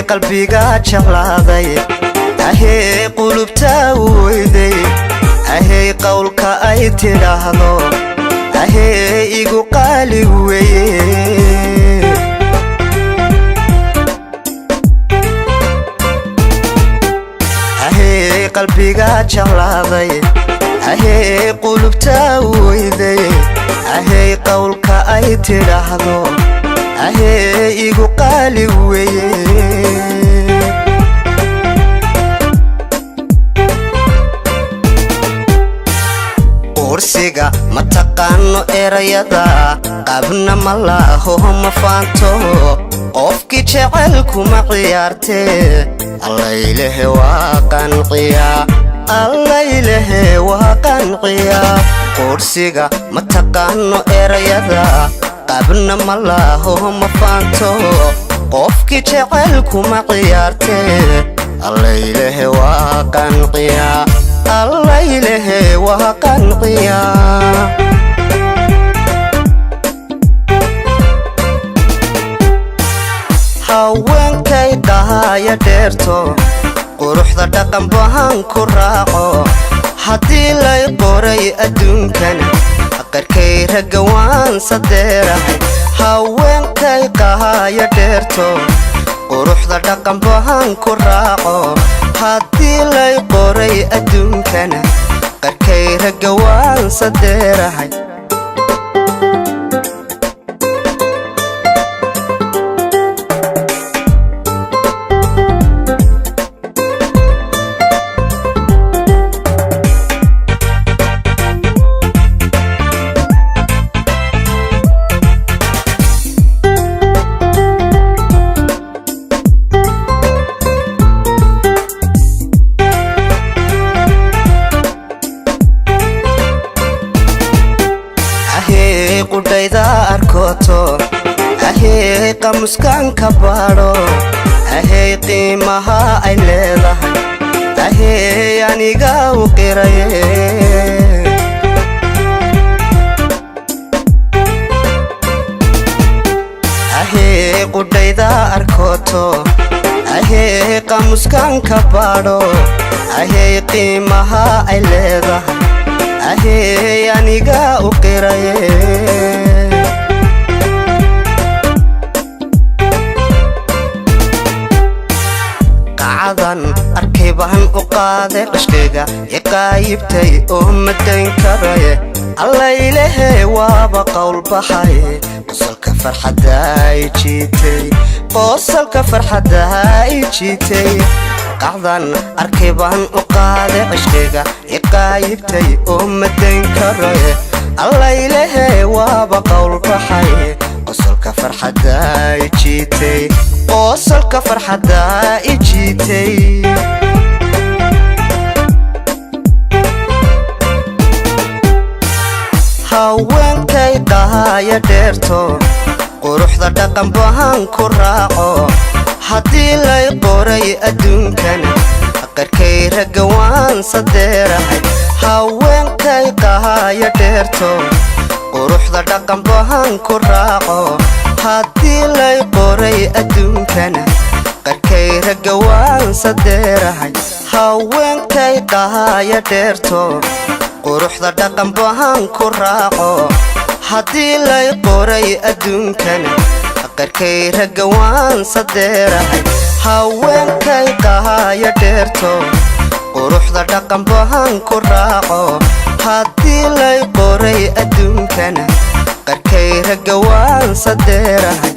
qalbiga jeclaaday ahee qulubta weyday ahee qowlka ay tiraahdo ahee igu qaali weeye ahee qalbiga jeclaaday ahee qulubta weyday ahee qowlka ay tiraahdo ahee igu qaali weeye kursiga ma taqaano erayada qabna ma laho ma faanto qofkii jecelku ma ciyaartee allaylehe waa qanciyaa allaylehe waa qanciyaa kursiga ma taqaano erayada qabna ma laho ma faanto qofkii jecelku ma ciyaartee allaylehe waa qanciyaa allaylehe waa qanciyaa haweenkay dhahaya dheerto quruxda dhaqan bahan ku raaco haddii lay qoray adduunkan qarkay ragga waan sadeerahay haweenkay dhahaya dheerto quruxda dhaqan bahan ku raaco haddii lay qoray adduunkan qarkay ragga waan sadeerahay qudhayda arkoto ahee qamuskan ka baadho ahee qiimaha ay leedahay ahee aniga u qiraye ahee qudhayda arkoto ahee qamuskan ka baadho ahee qiimaha ay leedahay ahee aniga u qiraye qacadan arkay baan u qaaday qashkayga iqaayibtay oo madayn karaye allaylehe waaba qowl baxay qosolka farxadda ay jiitay qosolka farxadda ay jiitay qacdan arkay baan u qaaday qashkayga iqaayibtay oo madayn karaye allaylehe waaba qowl baxay qosolka farxadda ay jiitay qosolka farxadda ay jiitay haweenkay dhahaya dheerto quruxda dhaqan bahan ku raaco haddii lay qoray adduunkan qarkay ragga waan sadeerahay haweenkay dhahaya dheerto quruxda dhaqan bahan ku raaco haddii lay qoray adduunkan qarkay ragga waan sadeerahay haweenkay dhahaya dheerto quruxda dhaqan bahan ku raaco haddii lay qoray adduunkan qarkay ragga waan sadeerahay haweenkay dhahaya dheerto quruxda dhaqan bahan ku raaco haddii lay qoray adduunkan qarkay ragga waan sadeerahay